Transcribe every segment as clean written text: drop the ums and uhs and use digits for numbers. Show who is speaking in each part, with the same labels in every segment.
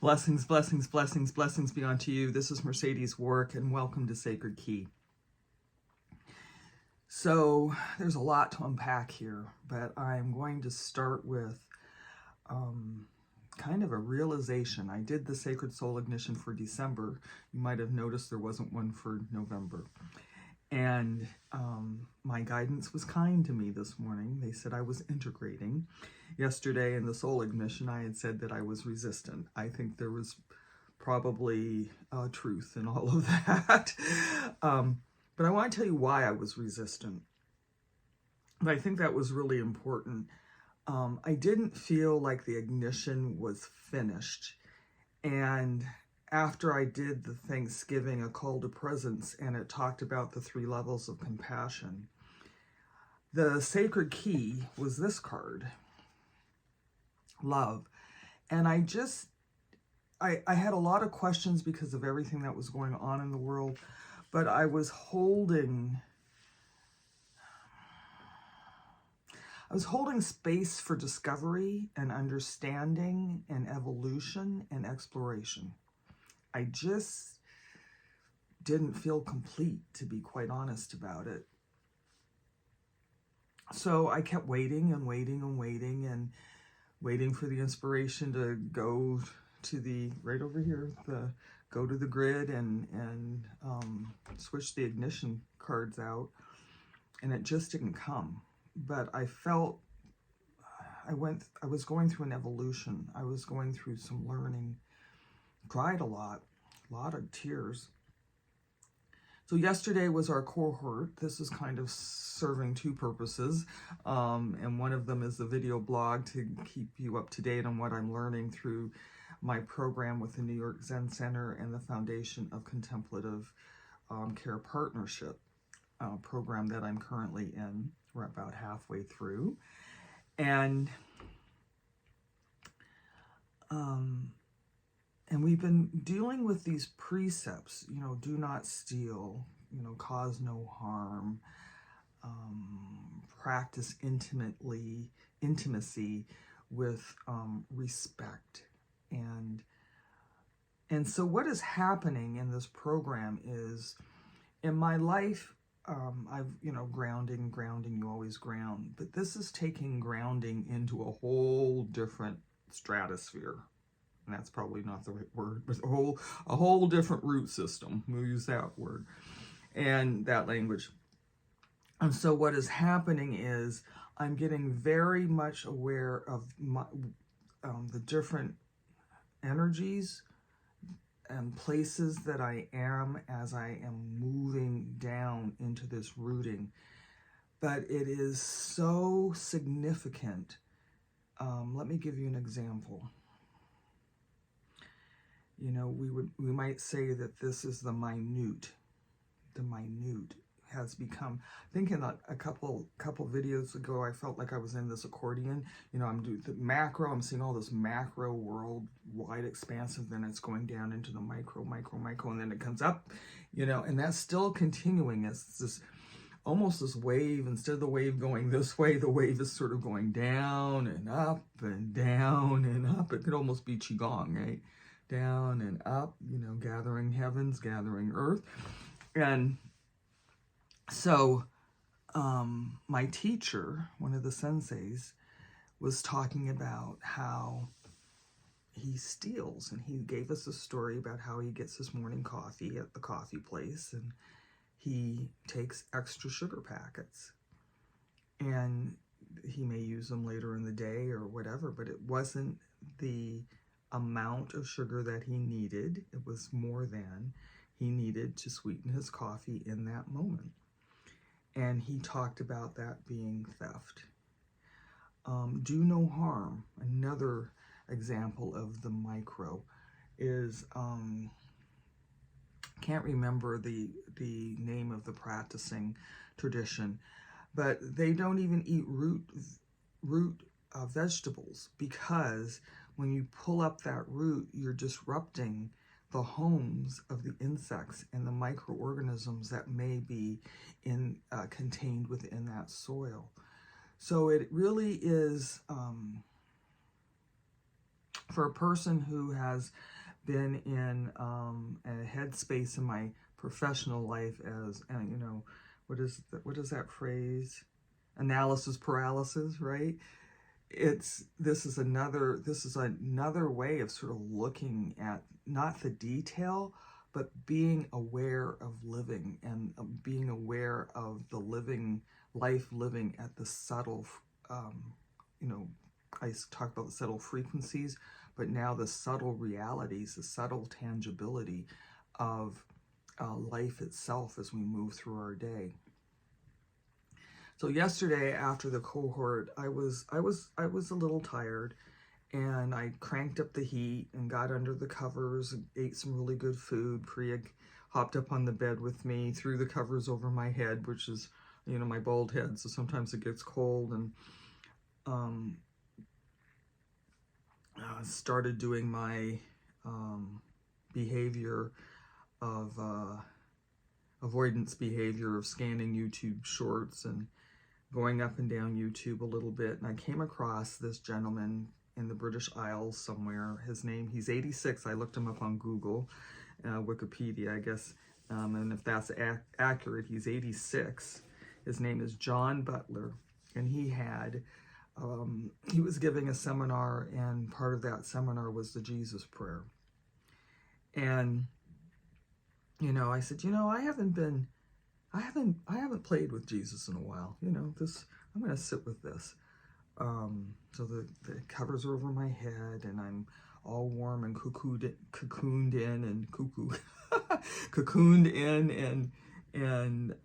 Speaker 1: Blessings, blessings, blessings, blessings be unto you. This is Mercedes Warwick, and welcome to Sacred Key. So there's a lot to unpack here, but I'm going to start with kind of a realization. I did the Sacred Soul Ignition for December. You might have noticed there wasn't one for November. And my guidance was kind to me this morning. They said I was integrating. Yesterday in the Soul Ignition, I had said that I was resistant. I think there was probably truth in all of that. But I want to tell you why I was resistant. But I think that was really important. I didn't feel like the ignition was finished. And after I did the Thanksgiving, a call to presence, and it talked about the 3 levels of compassion, the sacred key was this card, love. And I had a lot of questions because of everything that was going on in the world, but I was holding space for discovery and understanding and evolution and exploration. I just didn't feel complete, to be quite honest about it. So I kept waiting and waiting and waiting and waiting for the inspiration to go to the, right over here, go to the grid and switch the ignition cards out. And it just didn't come. But I felt, I was going through an evolution. I was going through some learning. Cried a lot of tears. So yesterday was our cohort. This is kind of serving 2 purposes. And one of them is the video blog to keep you up to date on what I'm learning through my program with the New York Zen Center and the Foundation of Contemplative Care Partnership program that I'm currently in. We're about halfway through. And we've been dealing with these precepts, do not steal, cause no harm, practice intimacy with respect. And so what is happening in this program is, in my life, I've, grounding, you always ground, but this is taking grounding into a whole different stratosphere. And that's probably not the right word, but a whole different root system. We'll use that word and that language. And so what is happening is I'm getting very much aware of the different energies and places that I am as I am moving down into this rooting. But it is so significant. Let me give you an example. We might say that this is the minute. The minute has become, I think in a couple videos ago, I felt like I was in this accordion. I'm doing the macro, I'm seeing all this macro worldwide expansive, then it's going down into the micro, and then it comes up, and that's still continuing. It's this, almost this wave. Instead of the wave going this way, the wave is sort of going down and up and down and up. It could almost be Qigong, right? Down and up, gathering heavens, gathering earth. And so my teacher, one of the senseis, was talking about how he steals. And he gave us a story about how he gets his morning coffee at the coffee place. And he takes extra sugar packets. And he may use them later in the day or whatever, but it wasn't the amount of sugar that he needed. It was more than he needed to sweeten his coffee in that moment. And he talked about that being theft. Do no harm. Another example of the micro is, can't remember the name of the practicing tradition, but they don't even eat root vegetables, because when you pull up that root, you're disrupting the homes of the insects and the microorganisms that may be contained within that soil. So it really is For a person who has been in a headspace in my professional life as, you know, what is that phrase? Analysis paralysis, right? This is another way of sort of looking at not the detail, but being aware of living, and being aware of the living at the subtle, you know, I talk about the subtle frequencies, but now the subtle realities, the subtle tangibility of life itself as we move through our day. So yesterday after the cohort, I was a little tired, and I cranked up the heat and got under the covers, and ate some really good food. Priya hopped up on the bed with me, threw the covers over my head, which is, you know, my bald head, so sometimes it gets cold, and started doing my behavior of avoidance behavior of scanning YouTube shorts and going up and down YouTube a little bit. And I came across this gentleman in the British Isles somewhere. He's 86. I looked him up on Google, Wikipedia, I guess. And if that's accurate, he's 86. His name is John Butler. And he was giving a seminar, and part of that seminar was the Jesus prayer. And, you know, I said, you know, I haven't played with Jesus in a while. You know, I'm going to sit with this. So the covers are over my head, and I'm all warm and cocooned in, and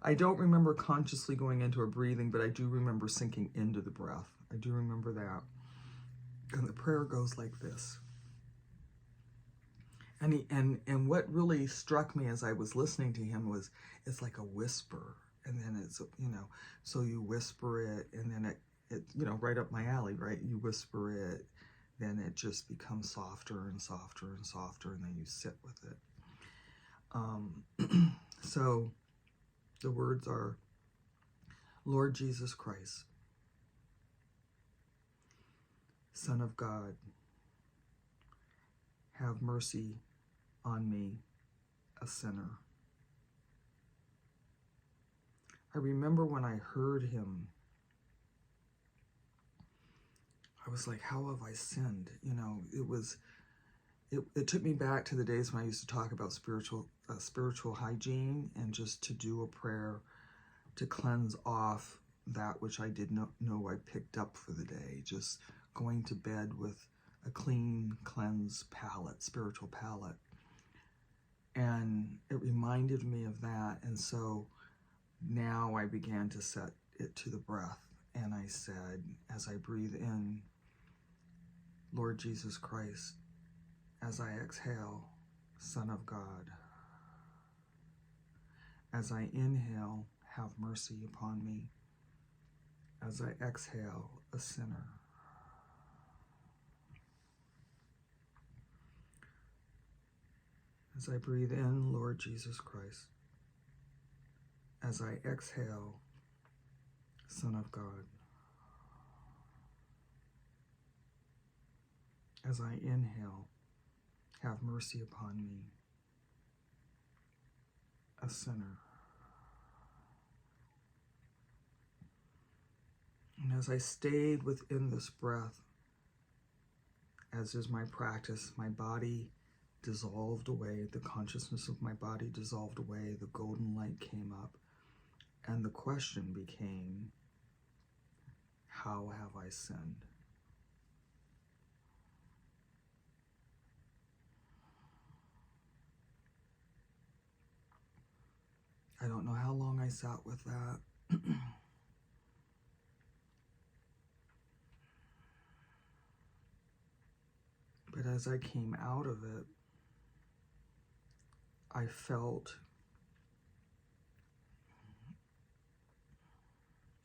Speaker 1: I don't remember consciously going into a breathing, but I do remember sinking into the breath. I do remember that. And the prayer goes like this. And what really struck me as I was listening to him was, it's like a whisper, and then it's, you know, so you whisper it, and then it you know, right up my alley, right? You whisper it, then it just becomes softer and softer and softer, and then you sit with it. So the words are, Lord Jesus Christ, Son of God, have mercy on me, a sinner. I remember when I heard him, I was like, how have I sinned? You know, it took me back to the days when I used to talk about spiritual hygiene, and just to do a prayer to cleanse off that which I did not know I picked up for the day. Just going to bed with a clean, cleansed palate, spiritual palate. And it reminded me of that. And so now I began to set it to the breath. And I said, as I breathe in, Lord Jesus Christ, as I exhale, Son of God, as I inhale, have mercy upon me, as I exhale, a sinner. As I breathe in, Lord Jesus Christ, as I exhale, Son of God, as I inhale, have mercy upon me, a sinner. And as I stayed within this breath, as is my practice, my body dissolved away, the consciousness of my body dissolved away, the golden light came up, and the question became, how have I sinned? I don't know how long I sat with that. But as I came out of it, I felt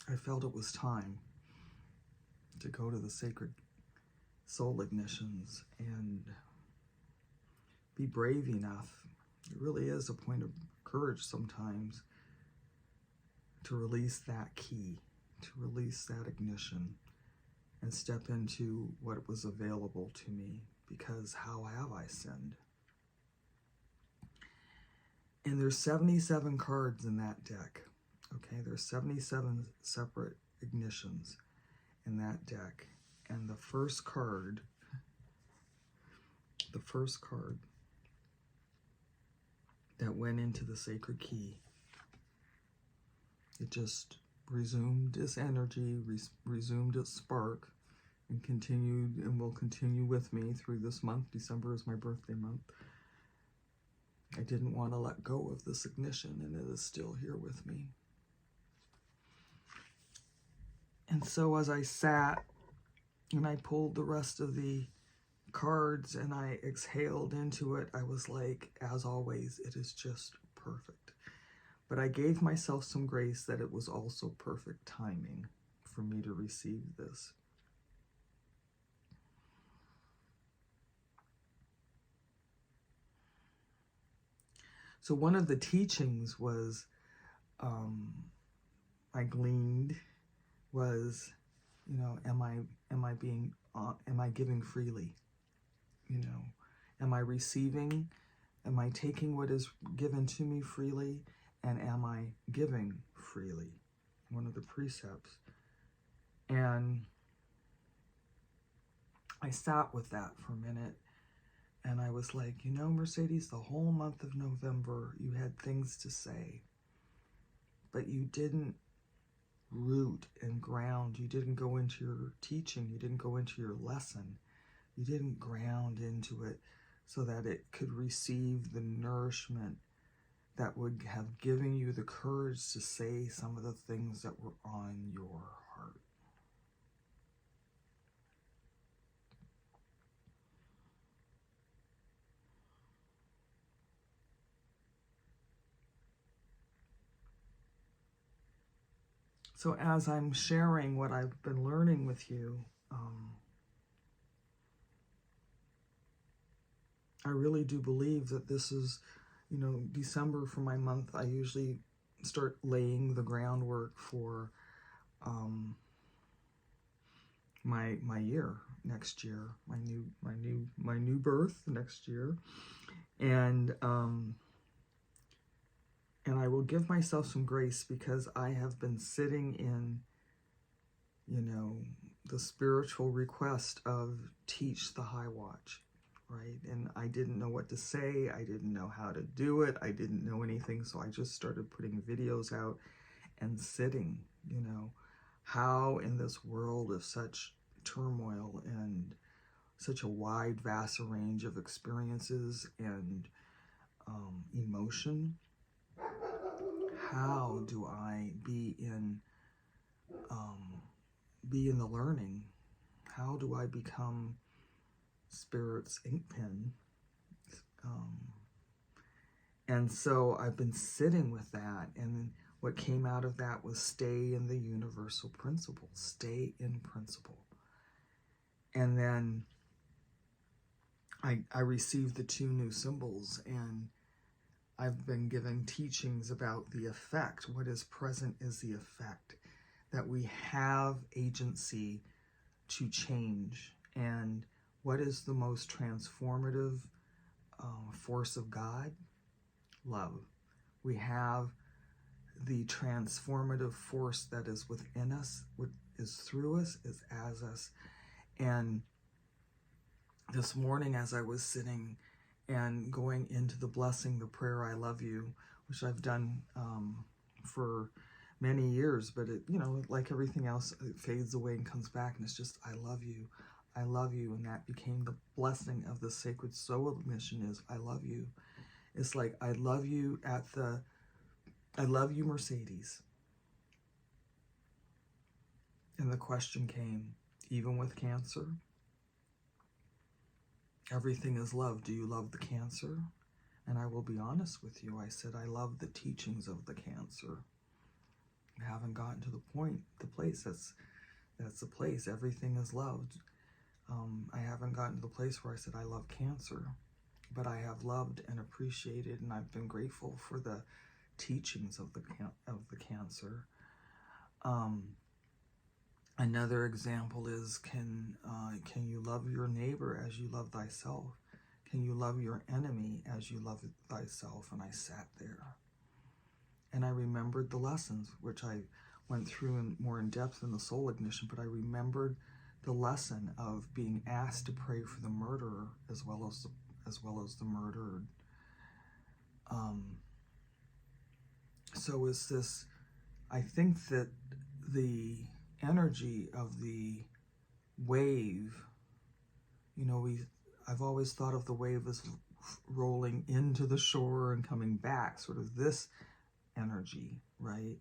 Speaker 1: it was time to go to the sacred soul ignitions and be brave enough. It really is a point of courage sometimes to release that key, to release that ignition, and step into what was available to me, because how have I sinned? And there's 77 cards in that deck. Okay, there's 77 separate ignitions in that deck. And the first card that went into the sacred key, it just resumed its energy, resumed its spark, and continued and will continue with me through this month. December is my birthday month. I didn't want to let go of this ignition, and it is still here with me. And so as I sat and I pulled the rest of the cards and I exhaled into it, I was like, as always, it is just perfect. But I gave myself some grace that it was also perfect timing for me to receive this. So one of the teachings was, I gleaned was, you know, am I giving freely? You know, am I receiving? Am I taking what is given to me freely? And am I giving freely? One of the precepts. And I sat with that for a minute, and I was like, you know, Mercedes, the whole month of November, you had things to say, but you didn't root and ground. You didn't go into your teaching. You didn't go into your lesson. You didn't ground into it so that it could receive the nourishment that would have given you the courage to say some of the things that were on your heart. So as I'm sharing what I've been learning with you, I really do believe that this is, you know, December for my month. I usually start laying the groundwork for my year next year, my new birth next year, and I will give myself some grace because I have been sitting in, you know, the spiritual request of teach the high watch, right? And I didn't know what to say. I didn't know how to do it. I didn't know anything. So I just started putting videos out and sitting, you know, how in this world of such turmoil and such a wide, vast range of experiences and emotion, how do I be in the learning? How do I become Spirit's ink pen? And so I've been sitting with that, and what came out of that was stay in the universal principle, stay in principle. And then I received the 2 new symbols, and I've been given teachings about the effect. What is present is the effect, that we have agency to change. And what is the most transformative force of God? Love. We have the transformative force that is within us, what is through us, is as us. And this morning, as I was sitting and going into the blessing, the prayer, I love you, which I've done for many years, but it, you know, like everything else, it fades away and comes back, and it's just, I love you, I love you. And that became the blessing of the sacred soul mission, is I love you. It's like, I love you I love you, Mercedes. And the question came, even with cancer, everything is love. Do you love the cancer? And I will be honest with you. I said, I love the teachings of the cancer. I haven't gotten to the place that's the place. Everything is loved. I haven't gotten to the place where I said, I love cancer, but I have loved and appreciated, and I've been grateful for the teachings of the cancer. Another example is, can you love your neighbor as you love thyself? Can you love your enemy as you love thyself? And I sat there and I remembered the lessons, which I went through more in depth in the soul ignition, but I remembered the lesson of being asked to pray for the murderer as well as the murdered. So is this, I think that the energy of the wave, I've always thought of the wave as rolling into the shore and coming back, sort of this energy, right?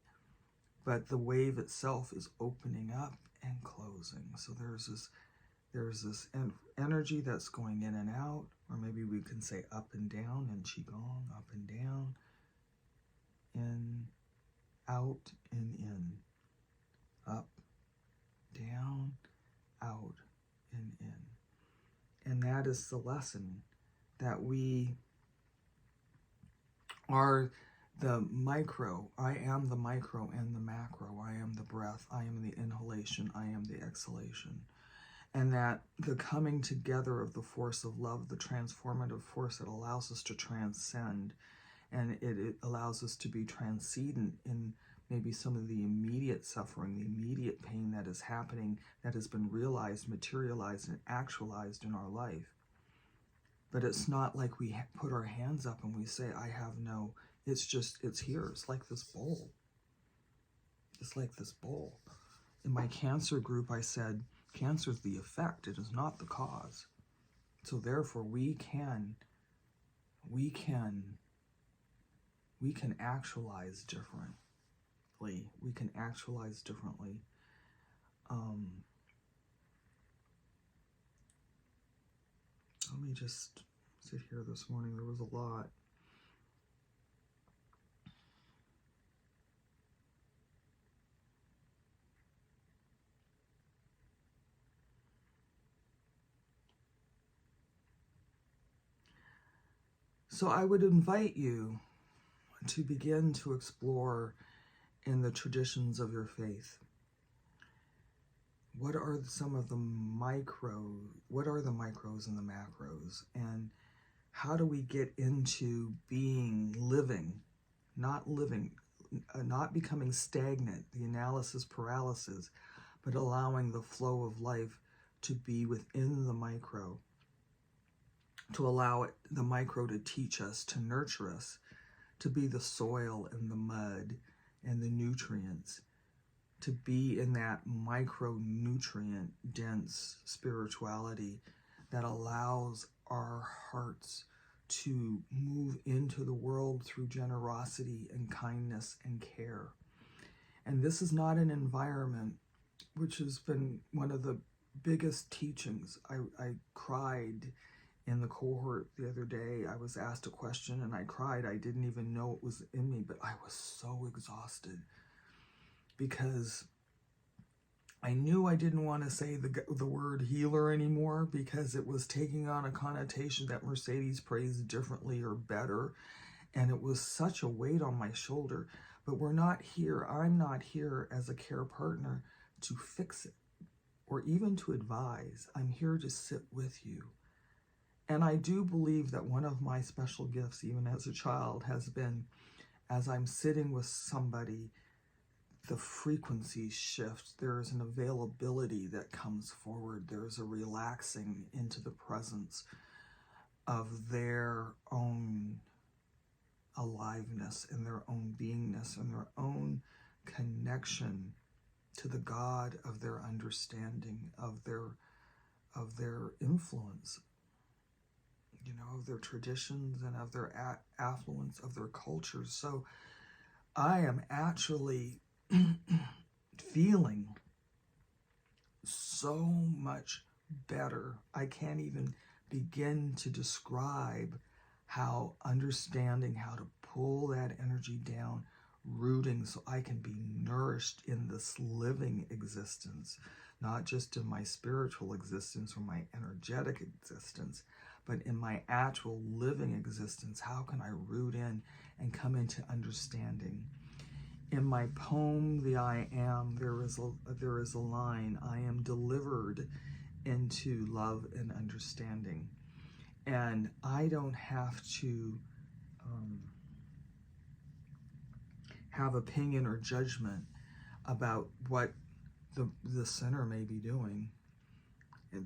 Speaker 1: But the wave itself is opening up and closing. So there's this energy that's going in and out, or maybe we can say up and down in Qigong, up and down, in, out, and in, up, down, out, and in. And that is the lesson, that we are the micro. I am the micro and the macro. I am the breath. I am the inhalation. I am the exhalation. And that the coming together of the force of love, the transformative force that allows us to transcend, and it allows us to be transcendent in maybe some of the immediate suffering, the immediate pain that is happening, that has been realized, materialized, and actualized in our life. But it's not like we put our hands up and we say, I have no, it's here. It's like this bowl. It's like this bowl. In my cancer group, I said, cancer is the effect. It is not the cause. So therefore, we can actualize differently. We can actualize differently. Let me just sit here this morning. There was a lot. So I would invite you to begin to explore in the traditions of your faith. What are some of the what are the micros and the macros? And how do we get into living, not becoming stagnant, the analysis paralysis, but allowing the flow of life to be within the micro, to allow the micro to teach us, to nurture us, to be the soil and the mud and the nutrients, to be in that micronutrient dense spirituality that allows our hearts to move into the world through generosity and kindness and care. And this is not an environment, which has been one of the biggest teachings. I cried in the cohort the other day. I was asked a question and I cried. I didn't even know it was in me, but I was so exhausted because I knew I didn't want to say the word healer anymore, because it was taking on a connotation that Mercedes prays differently or better. And it was such a weight on my shoulder. But we're not here. I'm not here as a care partner to fix it or even to advise. I'm here to sit with you. And I do believe that one of my special gifts, even as a child, has been, as I'm sitting with somebody, the frequency shifts. There is an availability that comes forward. There is a relaxing into the presence of their own aliveness and their own beingness and their own connection to the God of their understanding, of their influence, of their traditions and of their affluence, of their cultures. So I am actually feeling so much better. I can't even begin to describe how understanding how to pull that energy down, rooting, so I can be nourished in this living existence, not just in my spiritual existence or my energetic existence, but in my actual living existence. How can I root in and come into understanding? In my poem, The I Am, there is a line, I am delivered into love and understanding. And I don't have to have opinion or judgment about what the sinner may be doing,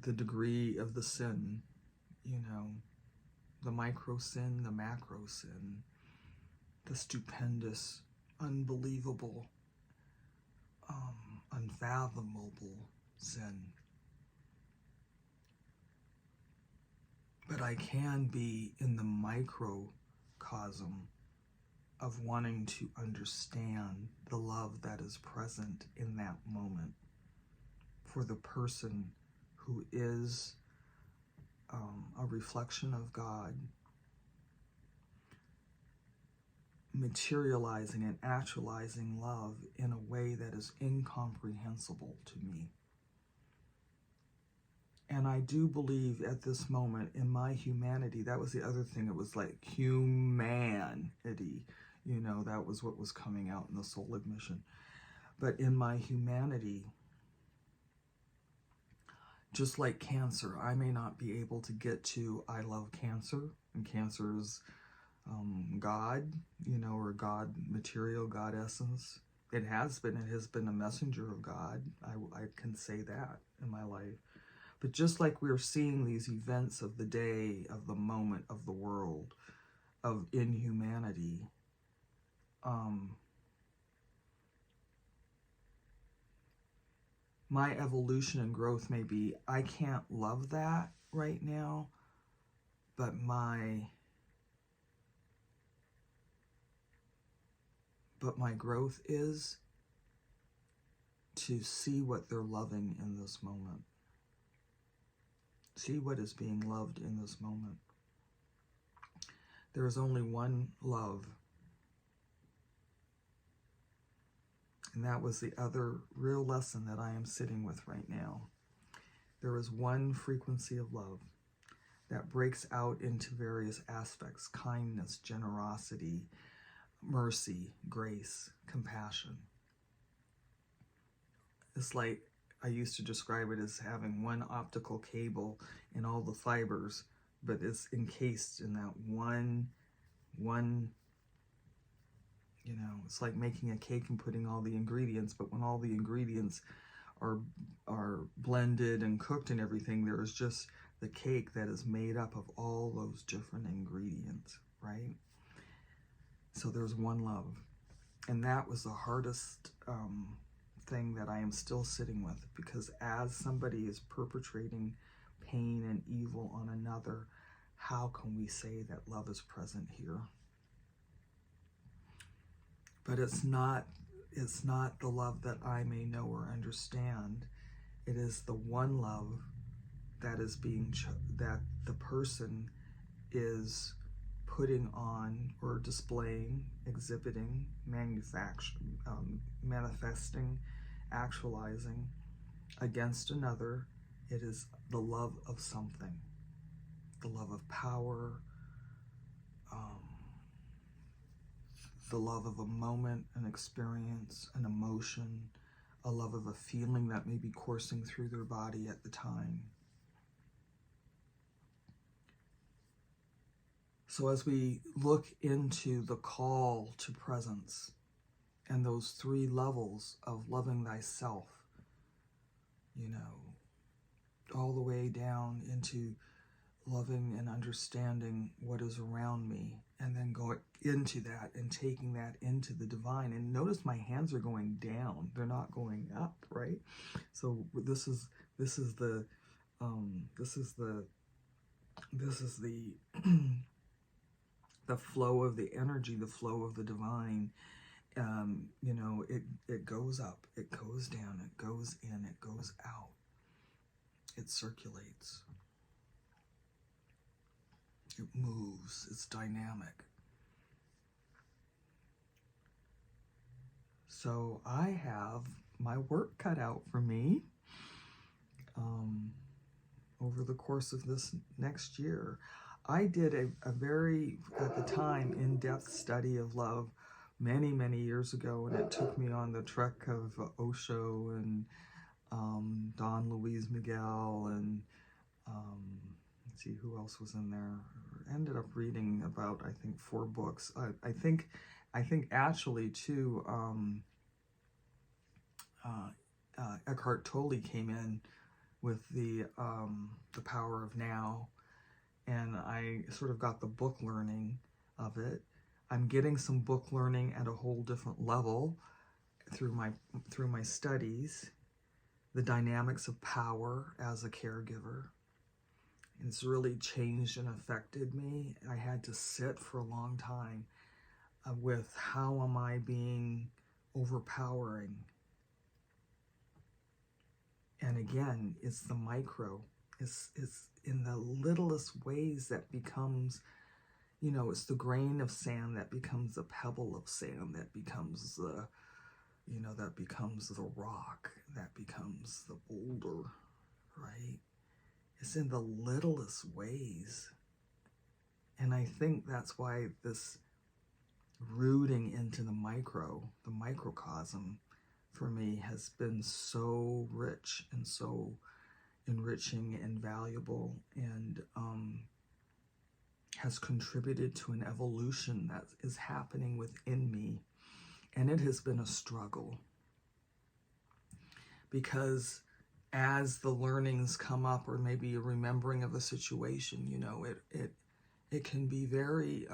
Speaker 1: the degree of the sin, you know, the micro sin, the macro sin, the stupendous, unbelievable, unfathomable sin. But I can be in the microcosm of wanting to understand the love that is present in that moment for the person who is a reflection of God, materializing and actualizing love in a way that is incomprehensible to me. And I do believe at this moment in my humanity, that was the other thing, it was like humanity, you know, that was what was coming out in the soul admission. But in my humanity, just like cancer, I may not be able to get to I love cancer, and cancer is God, you know, or God material, God essence. It has been a messenger of God. I can say that in my life. But just like we're seeing these events of the day, of the moment, of the world, of inhumanity, my evolution and growth may be, I can't love that right now, but my growth is to see what they're loving in this moment. See what is being loved in this moment. There is only one love. And that was the other real lesson that I am sitting with right now. There is one frequency of love that breaks out into various aspects: kindness, generosity, mercy, grace, compassion. It's like, I used to describe it as having one optical cable in all the fibers, but it's encased in that one, you know, it's like making a cake and putting all the ingredients, but when all the ingredients are blended and cooked and everything, there is just the cake that is made up of all those different ingredients, right? So there's one love. And that was the hardest thing that I am still sitting with, because as somebody is perpetrating pain and evil on another, how can we say that love is present here? But it's not the love that I may know or understand. It is the one love that is that the person is putting on or displaying, exhibiting, manifesting, actualizing against another. It is the love of something, the love of power, the love of a moment, an experience, an emotion, a love of a feeling that may be coursing through their body at the time. So as we look into the call to presence and those three levels of loving thyself, you know, all the way down into loving and understanding what is around me, and then going into that and taking that into the divine. And notice my hands are going down, they're not going up, right? So this is the the flow of the energy, the flow of the divine. You know, it goes up, it goes down, it goes in, it goes out, it circulates, it moves, it's dynamic. So I have my work cut out for me over the course of this next year. I did a very, at the time, in-depth study of love many, many years ago, and it took me on the trek of Osho and Don Luis Miguel, and let's see who else was in there. I ended up reading about, I think, 4 books. I think actually too, Eckhart Tolle came in with the Power of Now, and I sort of got the book learning of it. I'm getting some book learning at a whole different level through my studies, the dynamics of power as a caregiver. It's really changed and affected me. I had to sit for a long time with how am I being overpowering. And again, it's the micro. It's in the littlest ways that becomes, it's the grain of sand that becomes the pebble of sand, that becomes the, that becomes the rock, that becomes the boulder, right? It's in the littlest ways. And I think that's why this rooting into the microcosm, for me has been so rich and so enriching and valuable, and has contributed to an evolution that is happening within me. And it has been a struggle, because as the learnings come up, or maybe a remembering of a situation, it can be very,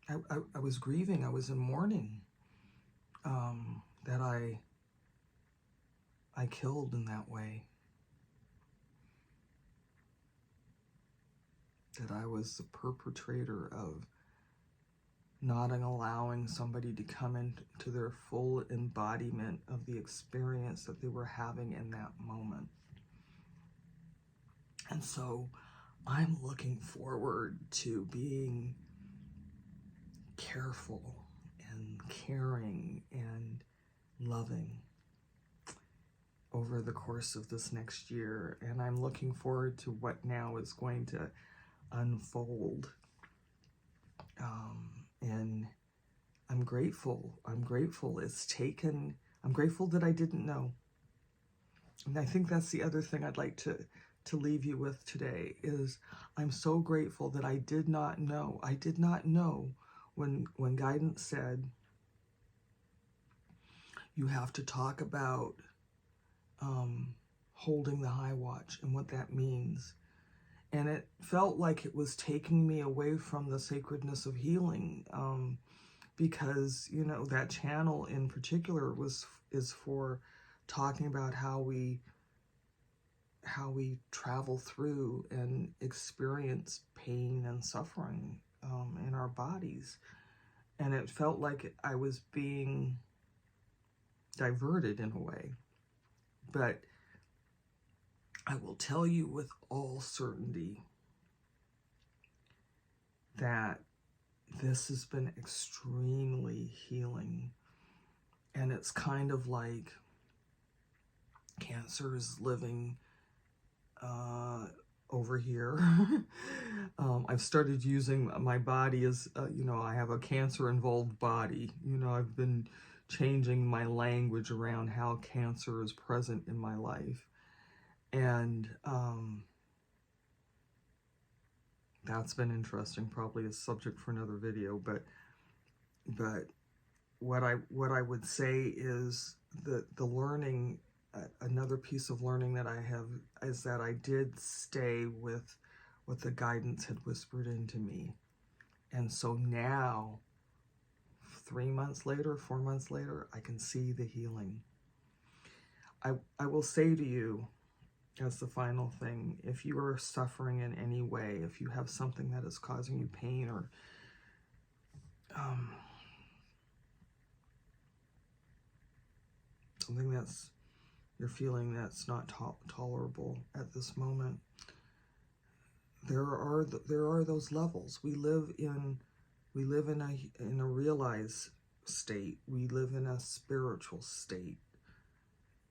Speaker 1: I was grieving, I was in mourning, that I killed in that way, that I was the perpetrator of not allowing somebody to come into their full embodiment of the experience that they were having in that moment. And so I'm looking forward to being careful and caring and loving over the course of this next year. And I'm looking forward to what now is going to unfold. And I'm grateful. I'm grateful that I didn't know. And I think that's the other thing I'd like to leave you with today, is I'm so grateful that I did not know. I did not know when guidance said, you have to talk about holding the high watch and what that means. And it felt like it was taking me away from the sacredness of healing, because, that channel in particular is for talking about how we travel through and experience pain and suffering in our bodies. And it felt like I was being diverted in a way. But I will tell you with all certainty that this has been extremely healing. And it's kind of like cancer is living over here. I've started using my body as, I have a cancer-involved body. I've been changing my language around how cancer is present in my life. And that's been interesting, probably a subject for another video, but what I would say is that the learning, another piece of learning that I have, is that I did stay with what the guidance had whispered into me. And so now, 3 months later, 4 months later, I can see the healing. I will say to you, as the final thing, if you are suffering in any way, if you have something that is causing you pain, or something that's you're feeling that's not tolerable at this moment, there are those levels. We live in a realized state. We live in a spiritual state,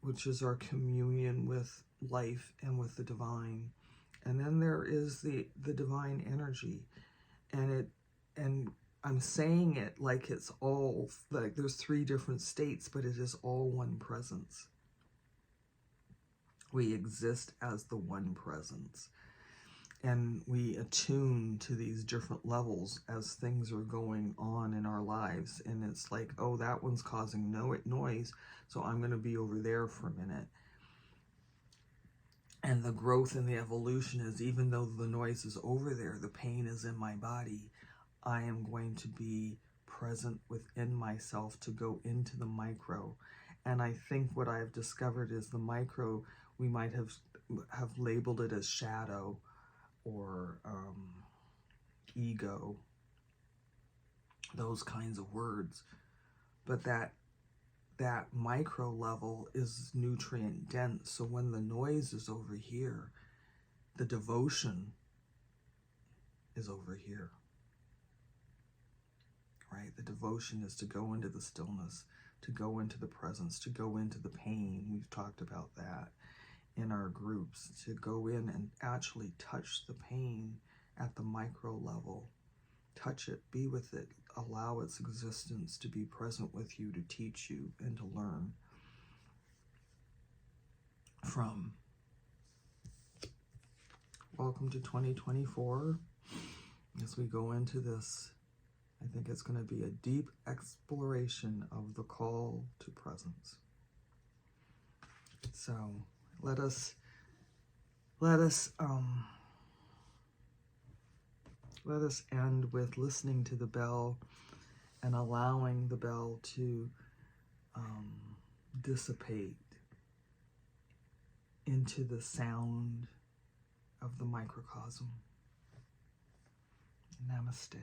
Speaker 1: which is our communion with life and with the divine. And then there is the divine energy, and I'm saying it like it's all, like there's 3 different states, but it is all one presence. We exist as the one presence. And we attune to these different levels as things are going on in our lives. And it's like, oh, that one's causing noise, so I'm going to be over there for a minute. And the growth and the evolution is, even though the noise is over there, the pain is in my body, I am going to be present within myself to go into the micro. And I think what I've discovered is the micro, we might have labeled it as shadow or ego, those kinds of words. But that micro level is nutrient dense. So when the noise is over here, the devotion is over here. Right? The devotion is to go into the stillness, to go into the presence, to go into the pain. We've talked about that in our groups, to go in and actually touch the pain at the micro level. Touch it, be with it, allow its existence to be present with you, to teach you and to learn from. Welcome to 2024. As we go into this, I think it's going to be a deep exploration of the call to presence. So let us end with listening to the bell and allowing the bell to dissipate into the sound of the microcosm. Namaste.